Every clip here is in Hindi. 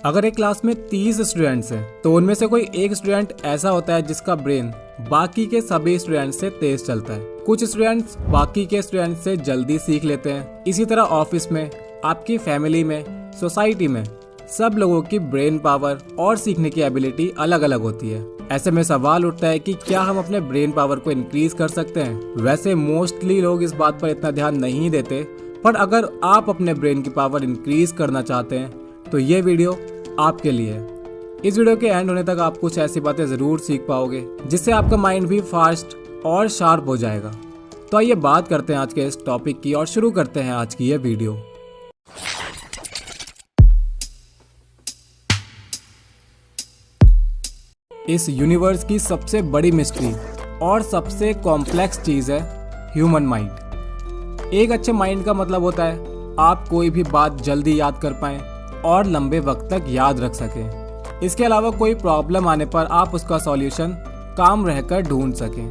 अगर एक क्लास में 30 स्टूडेंट्स हैं तो उनमें से कोई एक स्टूडेंट ऐसा होता है जिसका ब्रेन बाकी के सभी स्टूडेंट से तेज चलता है। कुछ स्टूडेंट्स बाकी के स्टूडेंट से जल्दी सीख लेते हैं। इसी तरह ऑफिस में, आपकी फैमिली में, सोसाइटी में सब लोगों की ब्रेन पावर और सीखने की एबिलिटी अलग अलग होती है। ऐसे में सवाल उठता है कि क्या हम अपने ब्रेन पावर को इंक्रीज कर सकते हैं। वैसे मोस्टली लोग इस बात पर इतना ध्यान नहीं देते, पर अगर आप अपने ब्रेन की पावर इंक्रीज करना चाहते हैं तो ये वीडियो आपके लिए है। इस वीडियो के एंड होने तक आप कुछ ऐसी बातें जरूर सीख पाओगे जिससे आपका माइंड भी फास्ट और शार्प हो जाएगा। तो आइए बात करते हैं आज के इस टॉपिक की और शुरू करते हैं आज की ये वीडियो। इस यूनिवर्स की सबसे बड़ी मिस्ट्री और सबसे कॉम्प्लेक्स चीज है ह्यूमन माइंड। एक अच्छे माइंड का मतलब होता है आप कोई भी बात जल्दी याद कर पाएं और लंबे वक्त तक याद रख सकें। इसके अलावा कोई प्रॉब्लम आने पर आप उसका सॉल्यूशन काम रहकर ढूंढ सकें।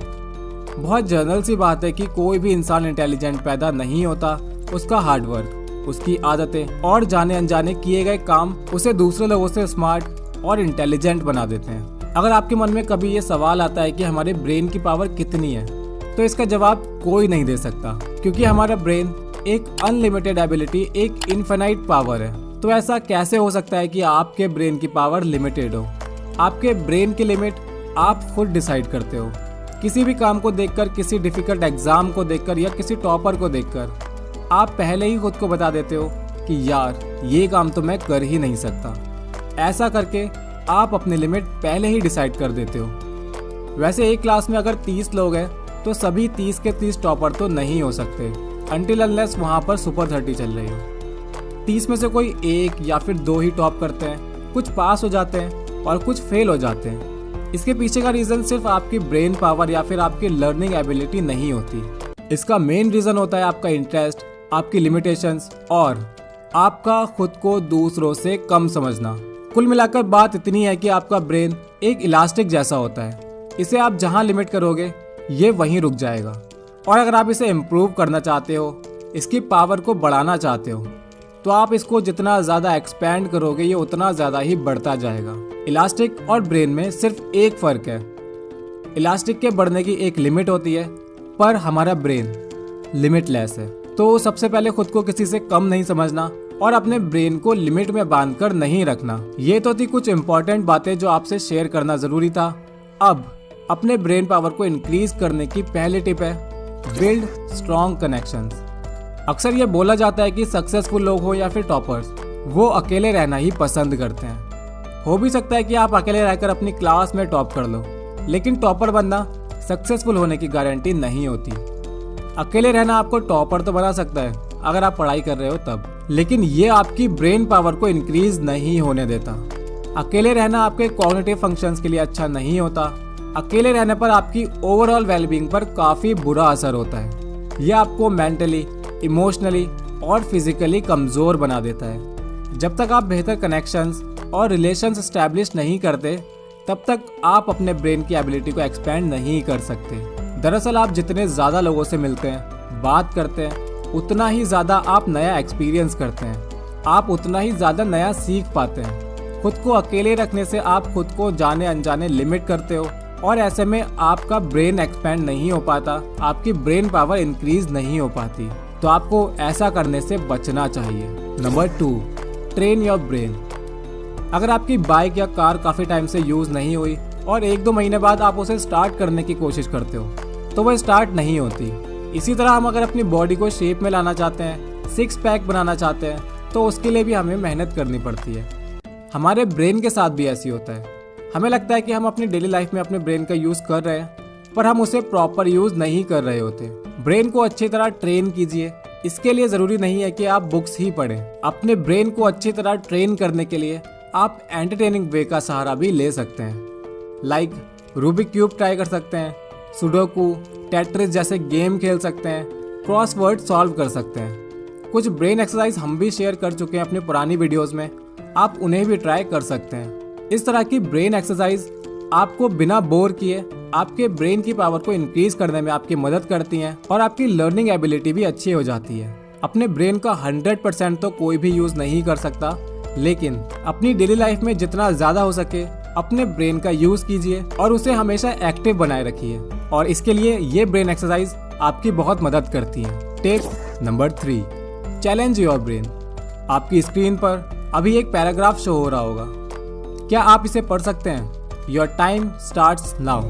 बहुत जनरल सी बात है कि कोई भी इंसान इंटेलिजेंट पैदा नहीं होता। उसका हार्डवर्क, उसकी आदतें और जाने अनजाने किए गए काम उसे दूसरे लोगों से स्मार्ट और इंटेलिजेंट बना देते हैं। अगर आपके मन में कभी ये सवाल आता है कि हमारे ब्रेन की पावर कितनी है, तो इसका जवाब कोई नहीं दे सकता, क्योंकि हमारा ब्रेन एक अनलिमिटेड एबिलिटी, एक इनफिनाइट पावर है। तो ऐसा कैसे हो सकता है कि आपके ब्रेन की पावर लिमिटेड हो? आपके ब्रेन की लिमिट आप खुद डिसाइड करते हो। किसी भी काम को देखकर, किसी डिफिकल्ट एग्जाम को देखकर या किसी टॉपर को देखकर आप पहले ही खुद को बता देते हो कि यार ये काम तो मैं कर ही नहीं सकता। ऐसा करके आप अपनी लिमिट पहले ही डिसाइड कर देते हो। वैसे एक क्लास में अगर 30 लोग हैं तो सभी 30 के 30 टॉपर तो नहीं हो सकते, अनटिल अनलेस वहाँ पर सुपर 30 चल रही हो। 30 में से कोई एक या फिर 2 ही टॉप करते हैं। कुछ पास हो जाते हैं और कुछ फेल हो जाते हैं। इसके पीछे का रीजन सिर्फ आपकी ब्रेन पावर या फिर आपकी लर्निंग एबिलिटी नहीं होती। इसका मेन रीजन होता है आपका इंटरेस्ट, आपकी लिमिटेशंस और आपका खुद को दूसरों से कम समझना। कुल मिलाकर बात इतनी है कि आपका ब्रेन एक इलास्टिक जैसा होता है। इसे आप जहां लिमिट करोगे ये वहीं रुक जाएगा, और अगर आप इसे इम्प्रूव करना चाहते हो, इसकी पावर को बढ़ाना चाहते हो, तो आप इसको जितना ज़्यादा एक्सपैंड करोगे ये उतना ज़्यादा ही बढ़ता जाएगा। इलास्टिक और ब्रेन में सिर्फ एक फ़र्क है। इलास्टिक के बढ़ने की एक लिमिट होती है, पर हमारा ब्रेन लिमिटलेस है। तो सबसे पहले खुद को किसी से कम नहीं समझना और अपने ब्रेन को लिमिट में बांधकर नहीं रखना। ये तो थी कुछ इंपॉर्टेंट बातें जो आपसे शेयर करना ज़रूरी था। अब अपने ब्रेन पावर को इंक्रीज करने की पहली टिप है बिल्ड स्ट्रॉन्ग कनेक्शंस। अक्सर ये बोला जाता है कि सक्सेसफुल लोग हो या फिर टॉपर्स, वो अकेले रहना ही पसंद करते हैं। हो भी सकता है कि आप अकेले रहकर अपनी क्लास में टॉप कर लो, लेकिन टॉपर बनना सक्सेसफुल होने की गारंटी नहीं होती। अकेले रहना आपको टॉपर तो बना सकता है अगर आप पढ़ाई कर रहे हो तब, लेकिन ये आपकी ब्रेन पावर को इंक्रीज नहीं होने देता। अकेले रहना आपके कॉग्निटिव फंक्शंस के लिए अच्छा नहीं होता। अकेले रहने पर आपकी ओवरऑल वेलबींग पर काफ़ी बुरा असर होता है। यह आपको मेंटली, इमोशनली और फिजिकली कमज़ोर बना देता है। जब तक आप बेहतर कनेक्शंस और रिलेशंस एस्टैब्लिश नहीं करते, तब तक आप अपने ब्रेन की एबिलिटी को एक्सपेंड नहीं कर सकते। दरअसल आप जितने ज़्यादा लोगों से मिलते हैं, बात करते हैं, उतना ही ज़्यादा आप नया एक्सपीरियंस करते हैं। आप उतना ही ज़्यादा नया सीख पाते हैं। खुद को अकेले रखने से आप खुद को जाने अनजाने लिमिट करते हो, और ऐसे में आपका ब्रेन एक्सपेंड नहीं हो पाता, आपकी ब्रेन पावर इंक्रीज नहीं हो पाती। तो आपको ऐसा करने से बचना चाहिए। Number 2, train your brain. अगर आपकी बाइक या कार काफ़ी टाइम से यूज़ नहीं हुई और 1-2 महीने बाद आप उसे स्टार्ट करने की कोशिश करते हो, तो वह स्टार्ट नहीं होती। इसी तरह हम अगर अपनी बॉडी को शेप में लाना चाहते हैं, 6 पैक बनाना चाहते हैं, तो उसके लिए भी हमें मेहनत करनी पड़ती है। हमारे ब्रेन के साथ भी ऐसी होता है। हमें लगता है कि हम अपनी डेली लाइफ में अपने ब्रेन का यूज़ कर रहे हैं, पर हम उसे प्रॉपर यूज़ नहीं कर रहे होते। ब्रेन को अच्छी तरह ट्रेन कीजिए। इसके लिए ज़रूरी नहीं है कि आप बुक्स ही पढ़ें। अपने ब्रेन को अच्छी तरह ट्रेन करने के लिए आप एंटरटेनिंग वे का सहारा भी ले सकते हैं। लाइक रूबिक क्यूब ट्राई कर सकते हैं, सुडोकू, टेट्रिस जैसे गेम खेल सकते हैं, क्रॉसवर्ड सॉल्व कर सकते हैं। कुछ ब्रेन एक्सरसाइज हम भी शेयर कर चुके हैं अपनी पुरानी वीडियोज़ में, आप उन्हें भी ट्राई कर सकते हैं। इस तरह की ब्रेन एक्सरसाइज आपको बिना बोर किए आपके ब्रेन की पावर को इंक्रीज करने में आपकी मदद करती हैं और आपकी लर्निंग एबिलिटी भी अच्छी हो जाती है। अपने ब्रेन का 100% तो कोई भी यूज़ नहीं कर सकता, लेकिन अपनी डेली लाइफ में जितना ज़्यादा हो सके अपने ब्रेन का यूज़ कीजिए और उसे हमेशा एक्टिव बनाए रखिए, और इसके लिए ये ब्रेन एक्सरसाइज आपकी बहुत मदद करती है। Tip number 3, challenge your brain. आपकी स्क्रीन पर अभी एक पैराग्राफ शो हो रहा होगा, क्या आप इसे पढ़ सकते हैं? Your time starts now.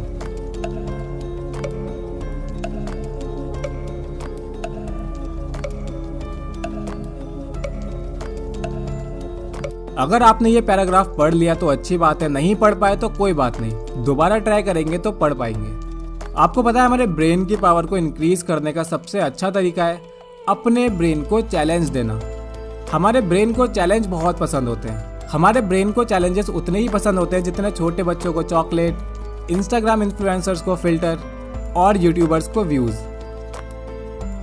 अगर आपने ये पैराग्राफ पढ़ लिया तो अच्छी बात है, नहीं पढ़ पाए तो कोई बात नहीं, दोबारा ट्राई करेंगे तो पढ़ पाएंगे। आपको पता है हमारे ब्रेन की पावर को इंक्रीज करने का सबसे अच्छा तरीका है अपने ब्रेन को चैलेंज देना। हमारे ब्रेन को चैलेंज बहुत पसंद होते हैं। हमारे ब्रेन को चैलेंजेस उतने ही पसंद होते हैं जितने छोटे बच्चों को चॉकलेट, इंस्टाग्राम इन्फ्लुएंसर्स को फिल्टर और यूट्यूबर्स को व्यूज।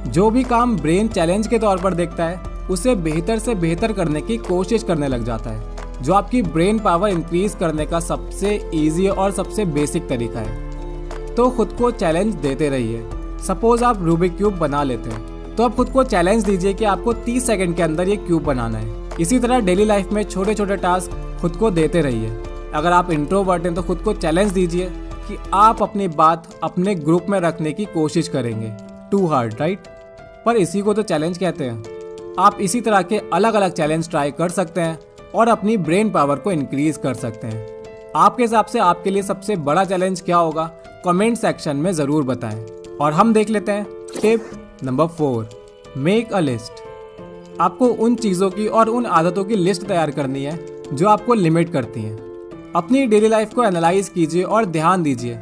जो भी काम ब्रेन चैलेंज के तौर पर देखता है उसे बेहतर से बेहतर करने की कोशिश करने लग जाता है, जो आपकी ब्रेन पावर इंक्रीज करने का सबसे इजी और सबसे बेसिक तरीका है। तो खुद को चैलेंज देते रहिए। सपोज आप रूबिक क्यूब बना लेते हैं, तो आप खुद को चैलेंज दीजिए कि आपको 30 सेकंड के अंदर ये क्यूब बनाना है। इसी तरह डेली लाइफ में छोटे छोटे टास्क खुद को देते रहिए। अगर आप इंट्रोवर्ट हैं तो खुद को चैलेंज दीजिए कि आप अपनी बात अपने ग्रुप में रखने की कोशिश करेंगे। Too hard right? पर इसी को तो चैलेंज कहते हैं। आप इसी तरह के अलग अलग चैलेंज ट्राई कर सकते हैं और अपनी ब्रेन पावर को इंक्रीज कर सकते हैं। आपके हिसाब से आपके लिए सबसे बड़ा चैलेंज क्या होगा? कमेंट सेक्शन में ज़रूर बताएं। और हम देख लेते हैं tip number 4, make a list. आपको उन चीज़ों की और उन आदतों की लिस्ट तैयार करनी है जो आपको लिमिट करती हैं। अपनी डेली लाइफ को एनालाइज कीजिए और ध्यान दीजिए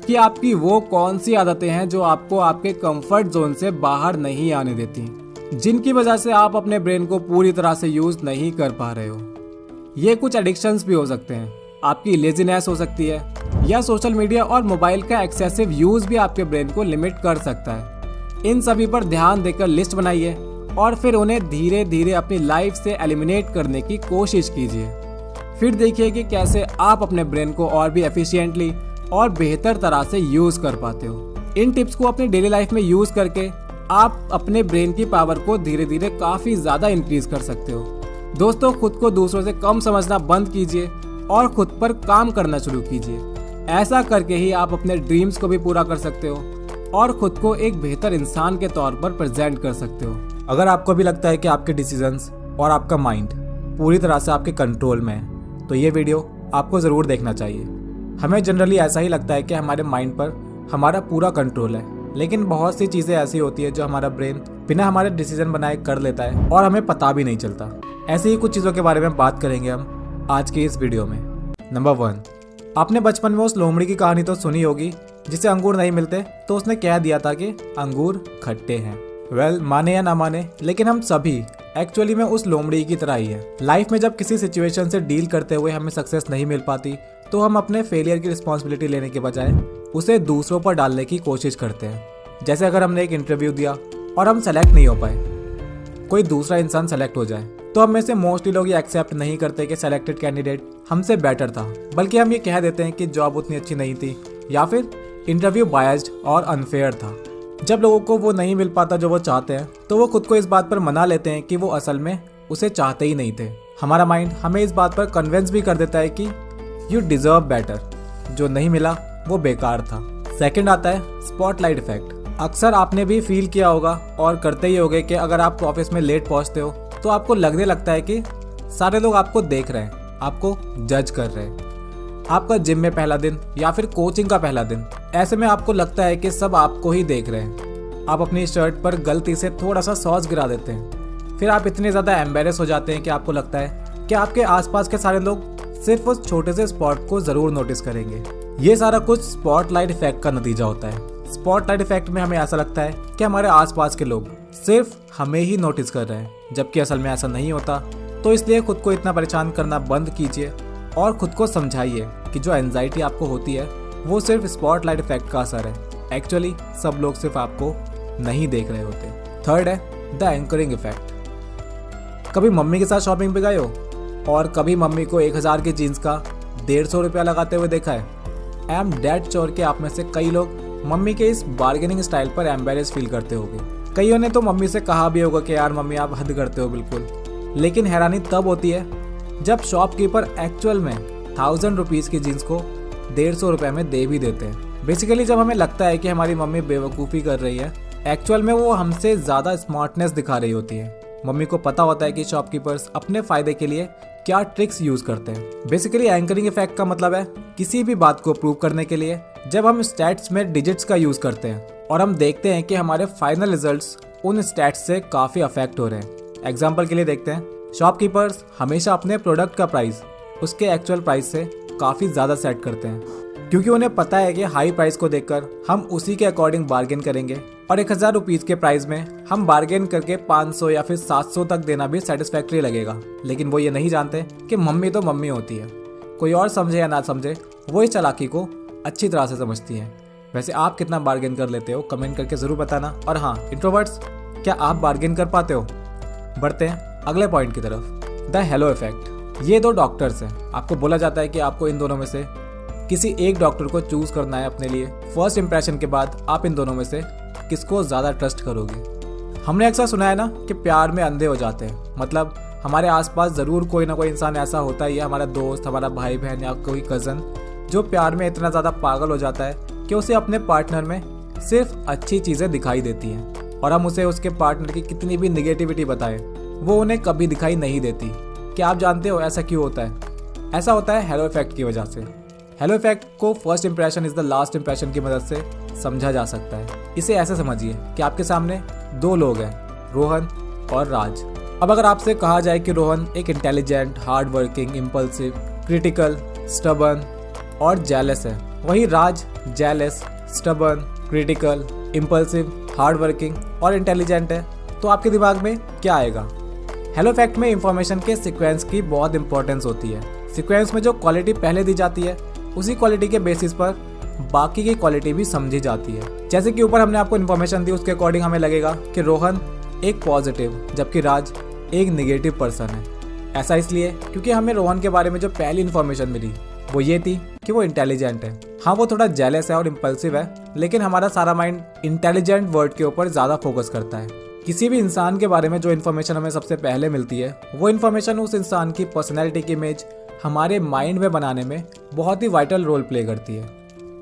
कि आपकी वो कौन सी आदतें हैं जो आपको आपके कंफर्ट जोन से बाहर नहीं आने देती, जिनकी वजह से आप अपने ब्रेन को पूरी तरह से यूज नहीं कर पा रहे हो। ये कुछ एडिक्शंस भी हो सकते हैं, आपकी लेजीनेस हो सकती है, या सोशल मीडिया और मोबाइल का एक्सेसिव यूज भी आपके ब्रेन को लिमिट कर सकता है। इन सभी पर ध्यान देकर लिस्ट बनाइए और फिर उन्हें धीरे धीरे अपनी लाइफ से एलिमिनेट करने की कोशिश कीजिए। फिर देखिए कि कैसे आप अपने ब्रेन को और भी एफिशिएंटली और बेहतर तरह से यूज कर पाते हो। इन टिप्स को अपनी डेली लाइफ में यूज करके आप अपने ब्रेन की पावर को धीरे धीरे काफी ज्यादा इंक्रीज कर सकते हो। दोस्तों, खुद को दूसरों से कम समझना बंद कीजिए और खुद पर काम करना शुरू कीजिए। ऐसा करके ही आप अपने ड्रीम्स को भी पूरा कर सकते हो और खुद को एक बेहतर इंसान के तौर पर प्रेजेंट कर सकते हो। अगर आपको भी लगता है कि आपके डिसीजंस और आपका माइंड पूरी तरह से आपके कंट्रोल में है, तो ये वीडियो आपको ज़रूर देखना चाहिए। हमें जनरली ऐसा ही लगता है कि हमारे माइंड पर हमारा पूरा कंट्रोल है, लेकिन बहुत सी चीज़ें ऐसी होती है जो हमारा ब्रेन बिना हमारे डिसीजन बनाए कर लेता है और हमें पता भी नहीं चलता। ऐसे ही कुछ चीज़ों के बारे में बात करेंगे हम आज की इस वीडियो में। नंबर 1, आपने बचपन में उस लोमड़ी की कहानी तो सुनी होगी जिसे अंगूर नहीं मिलते तो उसने कह दिया था कि अंगूर खट्टे हैं। वेल, माने या ना माने, लेकिन हम सभी एक्चुअली में उस लोमड़ी की तरह ही है। लाइफ में जब किसी सिचुएशन से डील करते हुए हमें सक्सेस नहीं मिल पाती तो हम अपने फेलियर की रिस्पॉन्सिबिलिटी लेने के बजाय उसे दूसरों पर डालने की कोशिश करते हैं। जैसे अगर हमने एक इंटरव्यू दिया और हम सेलेक्ट नहीं हो पाए, कोई दूसरा इंसान सेलेक्ट हो जाए, तो हम में से मोस्टली लोग ये एक्सेप्ट नहीं करते कि सेलेक्टेड कैंडिडेट हमसे बेटर था, बल्कि हम ये कह देते हैं कि जॉब उतनी अच्छी नहीं थी या फिर इंटरव्यू बायस्ड और अनफेयर था। जब लोगों को वो नहीं मिल पाता जो वो चाहते हैं, तो वो खुद को इस बात पर मना लेते हैं कि वो असल में उसे चाहते ही नहीं थे। हमारा माइंड हमें इस बात पर कन्विंस भी कर देता है कि यू डिजर्व बेटर, जो नहीं मिला वो बेकार था। सेकंड आता है स्पॉटलाइट इफेक्ट। अक्सर आपने भी फील किया होगा और करते ही होगे कि अगर आप ऑफिस में लेट पहुंचते हो तो आपको लगने लगता है कि सारे लोग आपको देख रहे हैं, आपको जज कर रहे हैं। आपका जिम में पहला दिन या फिर कोचिंग का पहला दिन, ऐसे में आपको लगता है कि सब आपको ही देख रहे हैं। आप अपनी शर्ट पर गलती से थोड़ा सा सॉस गिरा देते हैं, फिर आप इतने ज़्यादा एम्बेरस हो जाते हैं कि आपको लगता है कि आपके आसपास के सारे लोग सिर्फ उस छोटे से स्पॉट को ज़रूर नोटिस करेंगे। ये सारा कुछ स्पॉटलाइट इफेक्ट का नतीजा होता है। स्पॉटलाइट इफेक्ट में हमें ऐसा लगता है कि हमारे आसपास के लोग सिर्फ हमें ही नोटिस कर रहे हैं, जबकि असल में ऐसा नहीं होता। तो इसलिए खुद को इतना परेशान करना बंद कीजिए और खुद को समझाइए कि जो एंजाइटी आपको होती है वो सिर्फ स्पॉटलाइट इफेक्ट का असर है। एक्चुअली सब लोग सिर्फ आपको नहीं देख रहे होते। थर्ड है द एंकरिंग इफेक्ट। कभी मम्मी के साथ शॉपिंग पे गए हो और कभी मम्मी को 1000 की जीन्स का 150 रुपया लगाते हुए देखा है? आई एम डेड श्योर कि आप में से कई लोग मम्मी के इस बार्गेनिंग स्टाइल पर एम्बेरस फील करते होंगे। कईयों ने तो मम्मी से कहा भी होगा कि यार मम्मी आप हद करते हो बिल्कुल। लेकिन हैरानी तब होती है जब शॉपकीपर एक्चुअल में 1000 रुपीज़ की जीन्स को 150 रुपये में दे भी देते हैं। बेसिकली जब हमें लगता है कि हमारी मम्मी बेवकूफ़ी कर रही है, एक्चुअल में वो हमसे ज़्यादा स्मार्टनेस दिखा रही होती है। मम्मी को पता होता है कि शॉपकीपर्स अपने फ़ायदे के लिए क्या ट्रिक्स यूज़ करते हैं। बेसिकली एंकरिंग इफेक्ट का मतलब है किसी भी बात को प्रूव करने के लिए जब हम स्टैट्स में डिजिट्स का यूज़ करते हैं और हम देखते हैं कि हमारे फाइनल रिजल्ट्स उन स्टैट्स से काफ़ी अफेक्ट हो रहे हैं। एग्जाम्पल के लिए देखते हैं, शॉपकीपर्स हमेशा अपने प्रोडक्ट का प्राइस उसके एक्चुअल प्राइस से काफ़ी ज़्यादा सेट करते हैं, क्योंकि उन्हें पता है कि हाई प्राइस को देखकर हम उसी के अकॉर्डिंग बार्गेन करेंगे और 1000 रुपीज़ के प्राइस में हम बार्गेन करके 500 या फिर 700 तक देना भी सेटिस्फैक्ट्री लगेगा। लेकिन वो ये नहीं जानते कि मम्मी तो मम्मी होती है, कोई और समझे या ना समझे वो इस चालाकी को अच्छी तरह से समझती है। वैसे आप कितना बार्गेन कर लेते हो कमेंट करके ज़रूर बताना। और हाँ इंट्रोवर्ट्स, क्या आप बार्गेन कर पाते हो? बढ़ते हैं अगले पॉइंट की तरफ, द हेलो इफेक्ट। ये दो डॉक्टर्स हैं, आपको बोला जाता है कि आपको इन दोनों में से किसी एक डॉक्टर को चूज करना है अपने लिए। फर्स्ट इंप्रेशन के बाद आप इन दोनों में से किसको ज़्यादा ट्रस्ट करोगे? हमने अक्सर सुना है ना कि प्यार में अंधे हो जाते हैं, मतलब हमारे आसपास ज़रूर कोई ना कोई इंसान ऐसा होता ही है, हमारा दोस्त, हमारा भाई बहन या कोई कज़न, जो प्यार में इतना ज़्यादा पागल हो जाता है कि उसे अपने पार्टनर में सिर्फ अच्छी चीज़ें दिखाई देती हैं और हम उसे उसके पार्टनर की कितनी भी निगेटिविटी बताएं वो उन्हें कभी दिखाई नहीं देती। क्या आप जानते हो ऐसा क्यों होता है? ऐसा होता है हेलो इफेक्ट की वजह से। हेलो इफेक्ट को first impression is the last impression की मदद से समझा जा सकता है। इसे ऐसे समझिए कि आपके सामने दो लोग हैं, रोहन और राज। अब अगर आपसे कहा जाए कि रोहन एक intelligent, hard working, impulsive, critical, stubborn और जेलस है, वही Raj jealous, stubborn, critical, impulsive, hard working और इंटेलिजेंट है, तो आपके दिमाग में क्या आएगा? हेलो इफेक्ट में इंफॉर्मेशन के सीक्वेंस की बहुत इंपॉर्टेंस होती है। सीक्वेंस में जो क्वालिटी पहले दी जाती है उसी क्वालिटी के बेसिस पर बाकी की क्वालिटी भी समझी जाती है। जैसे कि ऊपर हमने आपको इन्फॉर्मेशन दी, उसके अकॉर्डिंग हमें लगेगा कि रोहन एक पॉजिटिव जबकि राज एक नेगेटिव पर्सन है। ऐसा इसलिए क्योंकि हमें रोहन के बारे में जो पहली इन्फॉर्मेशन मिली वो ये थी कि वो इंटेलिजेंट है। हाँ, वो थोड़ा जेलस है और इम्पल्सिव है, लेकिन हमारा सारा माइंड इंटेलिजेंट वर्ड के ऊपर ज़्यादा फोकस करता है। किसी भी इंसान के बारे में जो इन्फॉर्मेशन हमें सबसे पहले मिलती है वो इन्फॉर्मेशन उस इंसान की पर्सनैलिटी की इमेज हमारे माइंड में बनाने में बहुत ही वाइटल रोल प्ले करती है।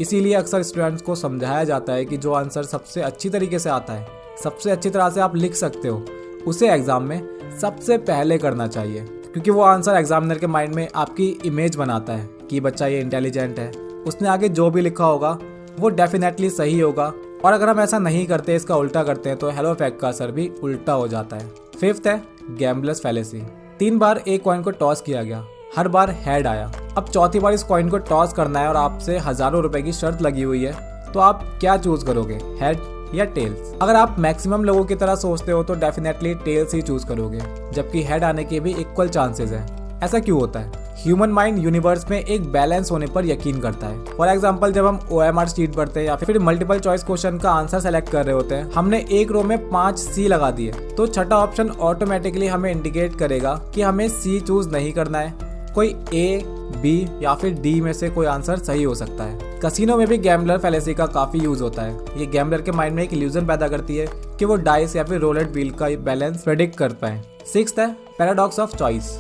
इसीलिए अक्सर स्टूडेंट्स को समझाया जाता है कि जो आंसर सबसे अच्छी तरीके से आता है, सबसे अच्छी तरह से आप लिख सकते हो, उसे एग्जाम में सबसे पहले करना चाहिए, क्योंकि वो आंसर एग्जामिनर के माइंड में आपकी इमेज बनाता है कि बच्चा ये इंटेलिजेंट है, उसने आगे जो भी लिखा होगा वो डेफिनेटली सही होगा। और अगर हम ऐसा नहीं करते, इसका उल्टा करते हैं, तो हेलो इफेक्ट का असर भी उल्टा हो जाता है। फिफ्थ है गैम्बलर्स फैलेसी। 3 बार एक कॉइन को टॉस किया गया, हर बार हेड आया। अब चौथी बार इस कॉइन को टॉस करना है और आपसे हजारों रुपए की शर्त लगी हुई है, तो आप क्या चूज करोगे, हेड या टेल्स? अगर आप मैक्सिमम लोगों की तरह सोचते हो तो डेफिनेटली टेल्स ही चूज करोगे, जबकि हेड आने के भी इक्वल चांसेस हैं। ऐसा क्यों होता है? ह्यूमन माइंड यूनिवर्स में एक बैलेंस होने पर यकीन करता है। फॉर एग्जांपल, जब हम OMR शीट पढ़ते हैं या फिर मल्टीपल चॉइस क्वेश्चन का आंसर सेलेक्ट कर रहे होते हैं, हमने एक रो में 5 C लगा दिए, तो छठा ऑप्शन ऑटोमेटिकली हमें इंडिकेट करेगा कि हमें C चूज नहीं करना है, कोई A, B या फिर D में से कोई आंसर सही हो सकता है। कसिनो में भी गैम्बलर फैलेसी का काफी यूज होता है। ये गैम्बलर के माइंड में एक इल्यूजन पैदा करती है कि वो डाइस या फिर रोलेट व्हील का बैलेंस प्रेडिक्ट कर पाए। सिक्स्थ है पैराडॉक्स ऑफ चॉइस।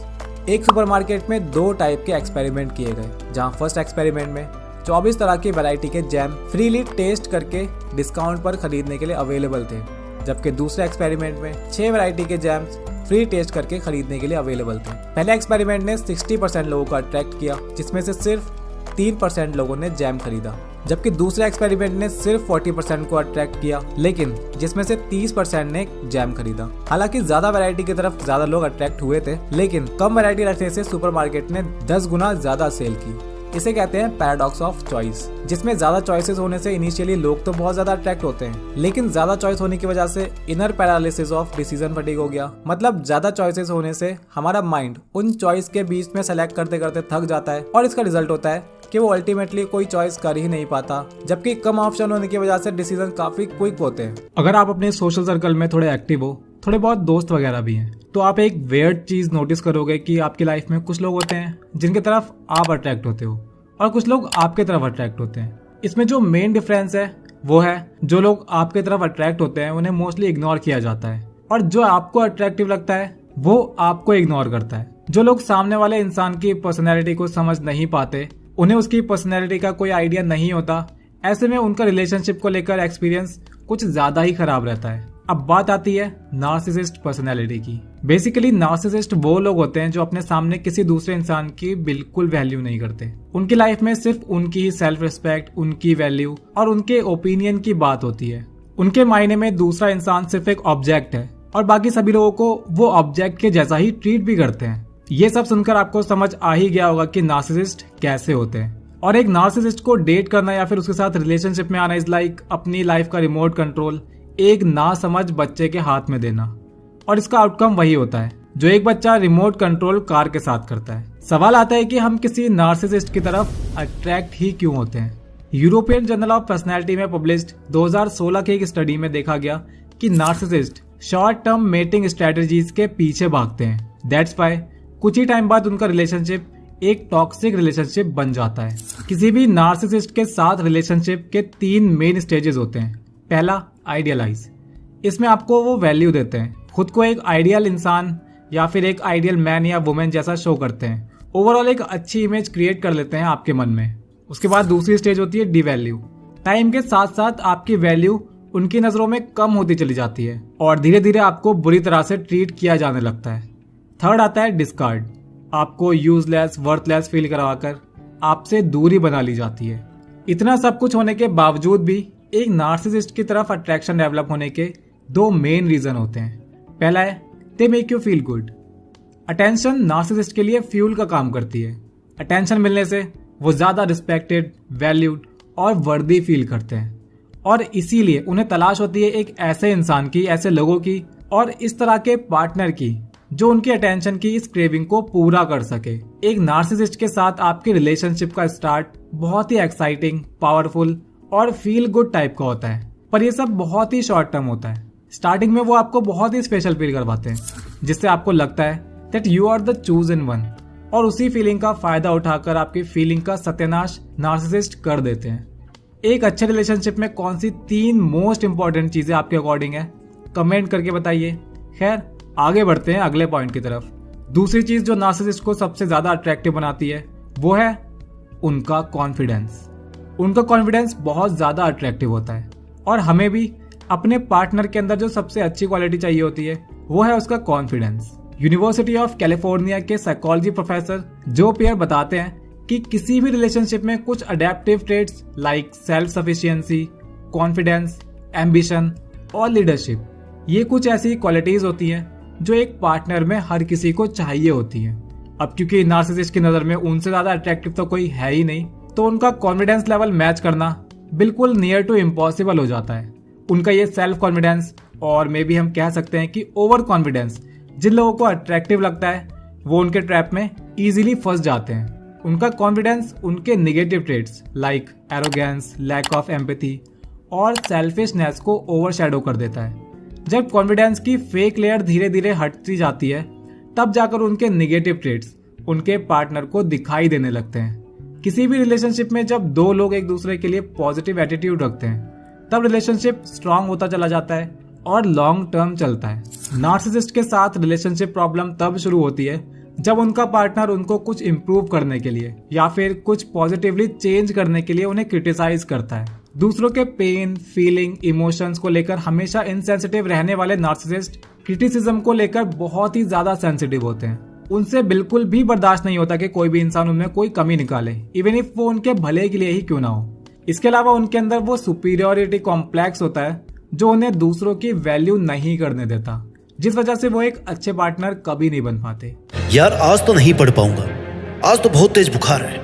एक सुपरमार्केट में 2 टाइप के एक्सपेरिमेंट किए गए, जहां फर्स्ट एक्सपेरिमेंट में 24 तरह की वैरायटी के जैम फ्रीली टेस्ट करके डिस्काउंट पर खरीदने के लिए अवेलेबल थे, जबकि दूसरे एक्सपेरिमेंट में 6 वैरायटी के जैम्स फ्री टेस्ट करके खरीदने के लिए अवेलेबल थे। पहले एक्सपेरिमेंट ने 60% लोगों को अट्रैक्ट किया, जिसमें से सिर्फ 3% लोगों ने जैम खरीदा, जबकि दूसरे एक्सपेरिमेंट ने सिर्फ 40% को अट्रैक्ट किया, लेकिन जिसमें से 30% ने जैम खरीदा। हालांकि ज्यादा वैरायटी की तरफ ज्यादा लोग अट्रैक्ट हुए थे, लेकिन कम वैरायटी रखने से सुपरमार्केट ने 10 गुना ज्यादा सेल की। इसे कहते हैं पैराडॉक्स ऑफ चॉइस, जिसमें ज्यादा चॉइसेस होने से इनिशियली लोग तो बहुत ज्यादा अट्रैक्ट होते हैं, लेकिन ज्यादा चॉइस होने की वजह से inner paralysis of decision fatigue हो गया। मतलब ज्यादा चॉइसेस होने से हमारा माइंड उन चॉइस के बीच में सेलेक्ट करते करते थक जाता है और इसका रिजल्ट होता है कि वो अल्टीमेटली कोई चॉइस कर ही नहीं पाता, जबकि कम ऑप्शन होने की वजह से डिसीजन काफी क्विक होते हैं। अगर आप अपने सोशल सर्कल में थोड़े एक्टिव हो, थोड़े बहुत दोस्त वगैरह भी हैं, तो आप एक वियर्ड चीज नोटिस करोगे कि आपकी लाइफ में कुछ लोग होते हैं जिनकी तरफ आप अट्रैक्ट होते हो और कुछ लोग आपके तरफ अट्रैक्ट होते हैं। इसमें जो मेन डिफरेंस है वो है जो लोग आपके तरफ अट्रैक्ट होते हैं उन्हें मोस्टली इग्नोर किया जाता है, और जो आपको अट्रैक्टिव लगता है वो आपको इग्नोर करता है। जो लोग सामने वाले इंसान की पर्सनैलिटी को समझ नहीं पाते, उन्हें उसकी पर्सनैलिटी का कोई आइडिया नहीं होता, ऐसे में उनका रिलेशनशिप को लेकर एक्सपीरियंस कुछ ज्यादा ही खराब रहता है। अब बात आती है नार्सिसिस्ट पर्सनैलिटी की। बेसिकली नार्सिसिस्ट वो लोग होते हैं जो अपने सामने किसी दूसरे इंसान की बिल्कुल वैल्यू नहीं करते। उनकी लाइफ में सिर्फ उनकी सेल्फ रिस्पेक्ट, उनकी वैल्यू और उनके ओपिनियन की बात होती है। उनके मायने में दूसरा इंसान सिर्फ एक ऑब्जेक्ट है और बाकी सभी लोगों को वो ऑब्जेक्ट के जैसा ही ट्रीट भी करते हैं। ये सब सुनकर आपको समझ आ ही गया होगा कि नार्सिसिस्ट कैसे होते हैं। और एक नार्सिसिस्ट को डेट करना या फिर उसके साथ रिलेशनशिप में आना इज लाइक अपनी लाइफ का रिमोट कंट्रोल एक नासमझ बच्चे के हाथ में देना। और इसका आउटकम वही होता है जो एक बच्चा रिमोट कंट्रोल कार के साथ करता है। सवाल आता है कि हम किसी नार्सिसिस्ट की तरफ अट्रैक्ट ही क्यों होते हैं। यूरोपियन जर्नल ऑफ पर्सनैलिटी में पब्लिश्ड 2016 की एक स्टडी में देखा गया कि narcissist short term mating strategies के पीछे भागते हैं। दैट्स व्हाई कुछ ही टाइम बाद उनका रिलेशनशिप एक टॉक्सिक रिलेशनशिप बन जाता है। किसी भी नार्सिसिस्ट के साथ रिलेशनशिप के 3 मेन स्टेजेस होते हैं। पहला, आइडियलाइज। इसमें आपको वो वैल्यू देते हैं, खुद को एक आइडियल इंसान या फिर एक आइडियल मैन या वुमेन जैसा शो करते हैं। ओवरऑल एक अच्छी इमेज क्रिएट कर लेते हैं आपके मन में। उसके बाद दूसरी स्टेज होती है डिवैल्यू। टाइम के साथ साथ आपकी वैल्यू उनकी नजरों में कम होती चली जाती है और धीरे धीरे आपको बुरी तरह से ट्रीट किया जाने लगता है। थर्ड आता है डिस्कार्ड। आपको यूजलेस, वर्थलेस फील करवाकर आपसे दूरी बना ली जाती है। इतना सब कुछ होने के बावजूद भी एक नार्सिसिस्ट की तरफ अट्रैक्शन डेवलप होने के 2 मेन रीजन होते हैं। पहला है they make you feel good. Attention narcissist के लिए फ्यूल का काम करती है। अटेंशन मिलने से वो ज्यादा रिस्पेक्टेड, वैल्यूड और वर्दी फील करते हैं और इसीलिए उन्हें तलाश होती है एक ऐसे इंसान की, ऐसे लोगों की और इस तरह के पार्टनर की जो उनकी अटेंशन की इस क्रेविंग को पूरा कर सके। एक नार्सिसिस्ट के साथ आपके रिलेशनशिप का स्टार्ट बहुत ही एक्साइटिंग, पावरफुल और फील गुड टाइप का होता है, पर यह सब बहुत ही शॉर्ट टर्म होता है। स्टार्टिंग में वो आपको बहुत ही स्पेशल फील करवाते हैं जिससे आपको लगता है that you are the chosen one, और उसी फीलिंग का फायदा उठाकर आपकी फीलिंग का सत्यानाश नार्सिसिस्ट कर देते हैं। एक अच्छे रिलेशनशिप में कौन सी 3 मोस्ट इंपॉर्टेंट चीजें आपके अकॉर्डिंग है, कमेंट करके बताइए। खैर आगे बढ़ते हैं अगले पॉइंट की तरफ। दूसरी चीज जो नार्सिसिस्ट को सबसे ज्यादा अट्रैक्टिव बनाती है वो है उनका कॉन्फिडेंस। उनका कॉन्फिडेंस बहुत ज्यादा अट्रैक्टिव होता है और हमें भी अपने पार्टनर के अंदर जो सबसे अच्छी क्वालिटी चाहिए होती है वो है उसका कॉन्फिडेंस। यूनिवर्सिटी ऑफ कैलिफोर्निया के साइकोलॉजी प्रोफेसर जो पियर बताते हैं कि किसी भी रिलेशनशिप में कुछ adaptive traits like self sufficiency, confidence, ambition और लीडरशिप, ये कुछ ऐसी क्वालिटीज होती हैं जो एक पार्टनर में हर किसी को चाहिए होती हैं। अब क्योंकि नार्सिसिस्ट की नजर में उनसे ज्यादा अट्रैक्टिव तो कोई है ही नहीं, तो उनका कॉन्फिडेंस लेवल मैच करना बिल्कुल नियर टू इम्पॉसिबल हो जाता है। उनका ये सेल्फ कॉन्फिडेंस और मे बी हम कह सकते हैं कि ओवर कॉन्फिडेंस जिन लोगों को अट्रैक्टिव लगता है वो उनके ट्रैप में इजीली फंस जाते हैं। उनका कॉन्फिडेंस उनके negative traits like arrogance, lack of empathy और सेल्फिशनेस को ओवरशैडो कर देता है। जब कॉन्फिडेंस की फेक लेयर धीरे धीरे हटती जाती है तब जाकर उनके नेगेटिव ट्रेट्स उनके पार्टनर को दिखाई देने लगते हैं। किसी भी रिलेशनशिप में जब 2 लोग एक दूसरे के लिए पॉजिटिव एटीट्यूड रखते हैं तब रिलेशनशिप स्ट्रांग होता चला जाता है और लॉन्ग टर्म चलता है। नार्सिसिस्ट के साथ रिलेशनशिप प्रॉब्लम तब शुरू होती है जब उनका पार्टनर उनको कुछ इम्प्रूव करने के लिए या फिर कुछ पॉजिटिवली चेंज करने के लिए उन्हें क्रिटिसाइज करता है। दूसरों के पेन, फीलिंग, इमोशंस को लेकर हमेशा इनसेंसिटिव रहने वाले नार्सिसिस्ट क्रिटिसिज्म को लेकर बहुत ही ज्यादा सेंसिटिव होते हैं। उनसे बिल्कुल भी बर्दाश्त नहीं होता कि कोई भी इंसान उनमें कोई कमी निकाले, इवन इफ वो उनके भले के लिए ही क्यों ना हो। इसके अलावा उनके अंदर वो सुपीरियोरिटी कॉम्प्लेक्स होता है जो उन्हें दूसरों की वैल्यू नहीं करने देता, जिस वजह से वो एक अच्छे पार्टनर कभी नहीं बन पाते। यार आज तो नहीं पढ़ पाऊंगा, आज तो बहुत तेज बुखार है,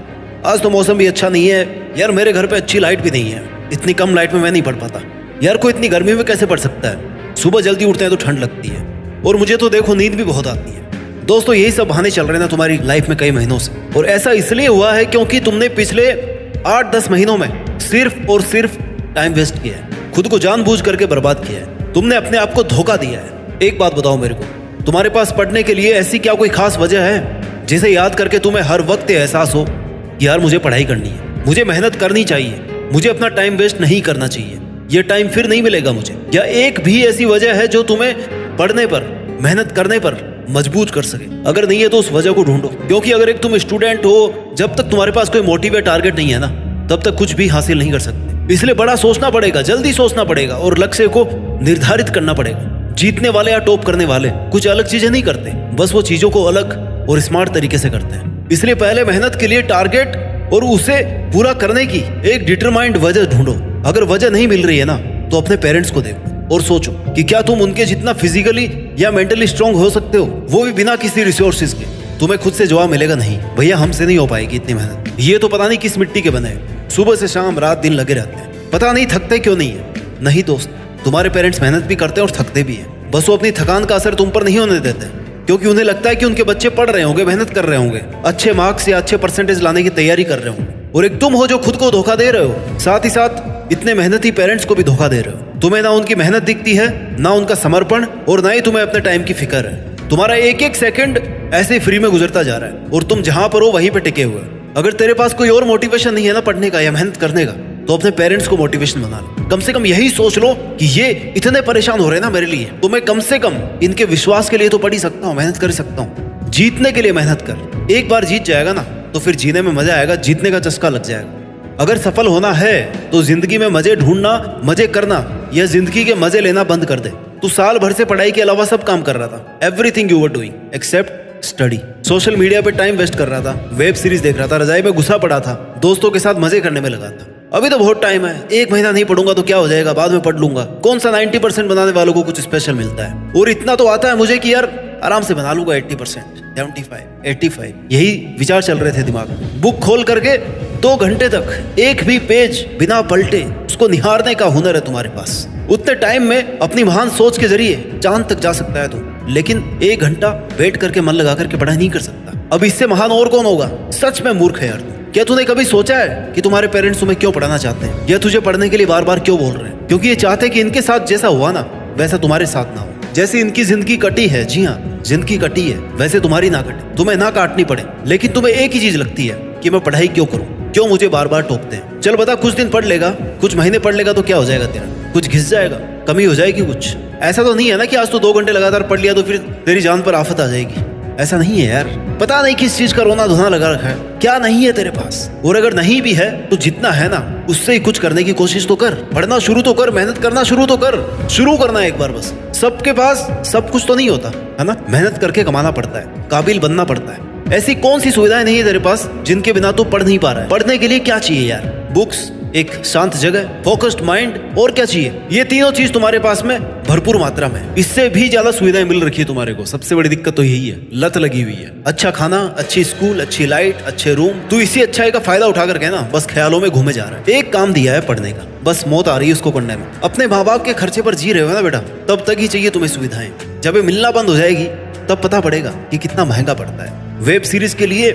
आज तो मौसम भी अच्छा नहीं है, यार मेरे घर पे अच्छी लाइट भी नहीं है, इतनी कम लाइट में मैं नहीं पढ़ पाता। यार कोई इतनी गर्मी में कैसे पढ़ सकता है, सुबह जल्दी उठते हैं तो ठंड लगती है, और मुझे तो देखो नींद भी बहुत आती है। दोस्तों यही सब बहाने चल रहे हैं ना तुम्हारी लाइफ में कई महीनों से, और ऐसा इसलिए हुआ है क्योंकि तुमने पिछले 8-10 महीनों में सिर्फ और सिर्फ टाइम वेस्ट किया है, खुद को जानबूझ करके बर्बाद किया है, तुमने अपने आप को धोखा दिया है। एक बात बताओ मेरे को, तुम्हारे पास पढ़ने के लिए ऐसी क्या कोई खास वजह है जिसे याद करके तुम्हें हर वक्त एहसास हो कि यार मुझे पढ़ाई करनी है, मुझे मेहनत करनी चाहिए, मुझे अपना टाइम वेस्ट नहीं करना चाहिए, ये टाइम फिर नहीं मिलेगा मुझे? या एक भी ऐसी वजह है जो तुम्हें पढ़ने पर, मेहनत करने पर मजबूत कर सके। अगर नहीं है तो उस वजह को ढूंढो, क्योंकि अगर एक तुम स्टूडेंट हो, जब तक तुम्हारे पास कोई मोटिव या टारगेट नहीं है ना, तब तक कुछ भी हासिल नहीं कर सकते। इसलिए बड़ा सोचना पड़ेगा, जल्दी सोचना पड़ेगा और लक्ष्य को निर्धारित करना पड़ेगा। जीतने वाले या टॉप करने वाले कुछ अलग चीजें नहीं करते, बस वो चीजों को अलग और स्मार्ट तरीके से करते हैं। इसलिए पहले मेहनत के लिए टारगेट और उसे पूरा करने की एक डिटरमाइंड वजह ढूंढो। अगर वजह नहीं मिल रही है ना, तो अपने पेरेंट्स को देखो और सोचो कि क्या तुम उनके जितना फिजिकली या मेंटली स्ट्रांग हो सकते हो, वो भी बिना किसी रिसोर्सेज के। तुम्हें खुद से जवाब मिलेगा, नहीं भैया हमसे नहीं हो पाएगी इतनी मेहनत, ये तो पता नहीं किस मिट्टी के बने हैं, सुबह से शाम रात दिन लगे रहते हैं, पता नहीं थकते क्यों नहीं है। नहीं दोस्त, तुम्हारे पेरेंट्स मेहनत भी करते हैं और थकते भी हैं, बस वो अपनी थकान का असर तुम पर नहीं होने देते, क्योंकि उन्हें लगता है कि उनके बच्चे पढ़ रहे होंगे, मेहनत कर रहे होंगे, अच्छे मार्क्स या अच्छे परसेंटेज लाने की तैयारी कर रहे होंगे, और एक तुम हो जो खुद को धोखा दे रहे हो, साथ ही साथ इतने मेहनती पेरेंट्स को भी धोखा दे रहे हो। तुम्हें ना उनकी मेहनत दिखती है, ना उनका समर्पण, और ना ही तुम्हें अपने टाइम की फिक्र है। तुम्हारा एक एक सेकंड ऐसे ही फ्री में गुजरता जा रहा है और तुम जहां पर हो वहीं पे टिके हुए। अगर तेरे पास कोई और मोटिवेशन नहीं है ना पढ़ने का या मेहनत करने का, तो अपने पेरेंट्स को मोटिवेशन बना लो। कम से कम यही सोच लो कि ये इतने परेशान हो रहे हैं ना मेरे लिए, तो मैं कम से कम इनके विश्वास के लिए तो पढ़ ही सकता हूँ, मेहनत कर सकता हूँ। जीतने के लिए मेहनत कर, एक बार जीत जाएगा ना तो फिर जीने में मजा आएगा, जीतने का चस्का लग जाएगा। अगर सफल होना है तो जिंदगी में मजे ढूंढना, मजे करना या जिंदगी के मजे लेना बंद कर दे। तू साल भर से पढ़ाई के अलावा सब काम कर रहा था, everything you were doing except study. Social media पे टाइम वेस्ट कर रहा था, वेब सीरीज देख रहा था, रजाई में घुसा पड़ा था, दोस्तों के साथ मजे करने में लगा था। अभी तो बहुत टाइम है, एक महीना नहीं पढ़ूंगा तो क्या हो जाएगा, बाद में पढ़ लूंगा। कौन सा 90% बनाने वालों को कुछ स्पेशल मिलता है, और इतना तो आता है मुझे कि यार आराम से बना लूंगा 80%, 75, 85। यही विचार चल रहे थे दिमाग में। बुक खोल करके 2 घंटे तक एक भी पेज बिना पलटे उसको निहारने का हुनर है तुम्हारे पास। उतने टाइम में अपनी महान सोच के जरिए चांद तक जा सकता है तू, लेकिन 1 घंटा बैठ करके मन लगा करके पढ़ाई नहीं कर सकता। अब इससे महान और कौन होगा? सच में मूर्ख है यार तू। क्या तूने कभी सोचा है कि तुम्हारे पेरेंट्स तुम्हें क्यों पढ़ाना चाहते हैं, या तुझे पढ़ने के लिए बार बार क्यों बोल रहे हैं? क्योंकि ये चाहते हैं कि इनके साथ जैसा हुआ ना वैसा तुम्हारे साथ ना हो। जैसी इनकी जिंदगी कटी है, जी हाँ जिंदगी कटी है, वैसे तुम्हारी ना कटे, तुम्हें ना काटनी पड़े। लेकिन तुम्हें एक ही चीज लगती है कि मैं पढ़ाई क्यों करूं, क्यों मुझे बार बार टोकते हैं। चल बता, कुछ दिन पढ़ लेगा, कुछ महीने पढ़ लेगा तो क्या हो जाएगा तेरा? कुछ घिस जाएगा, कमी हो जाएगी कुछ। ऐसा तो नहीं है ना कि आज तो 2 घंटे लगातार पढ़ लिया तो फिर तेरी जान पर आफत आ जाएगी। ऐसा नहीं है यार। पता नहीं किस चीज का रोना धोना लगा रखा है, क्या नहीं है तेरे पास। और अगर नहीं भी है तो जितना है ना उससे ही कुछ करने की कोशिश तो कर। पढ़ना शुरू तो कर, मेहनत करना शुरू तो कर। शुरू करना एक बार बस। सबके पास सब कुछ तो नहीं होता है ना, मेहनत करके कमाना पड़ता है, काबिल बनना पड़ता है। ऐसी कौन सी सुविधाएं नहीं है तेरे पास जिनके बिना तू पढ़ नहीं पा रहा है? पढ़ने के लिए क्या चाहिए यार? बुक्स, एक शांत जगह, फोकस्ड माइंड, और क्या चाहिए? ये तीनों चीज तुम्हारे पास में भरपूर मात्रा में। इससे भी ज्यादा सुविधाएं मिल रखी है तुम्हारे को। सबसे बड़ी दिक्कत तो यही है, लत लगी हुई है। अच्छा खाना, अच्छी स्कूल, अच्छी लाइट, अच्छे रूम। तू इसी अच्छाई का फायदा उठा करके ना बस ख्यालों में घूमे जा रहा है। एक काम दिया है पढ़ने का, बस मौत आ रही है उसको करने में। अपने माँ बाप के खर्चे पर जी रहे हो ना बेटा, तब तक ही चाहिए तुम्हें सुविधाएं। जब ये मिलना बंद हो जाएगी तब पता पड़ेगा कि कितना महंगा पड़ता है। वेब सीरीज के लिए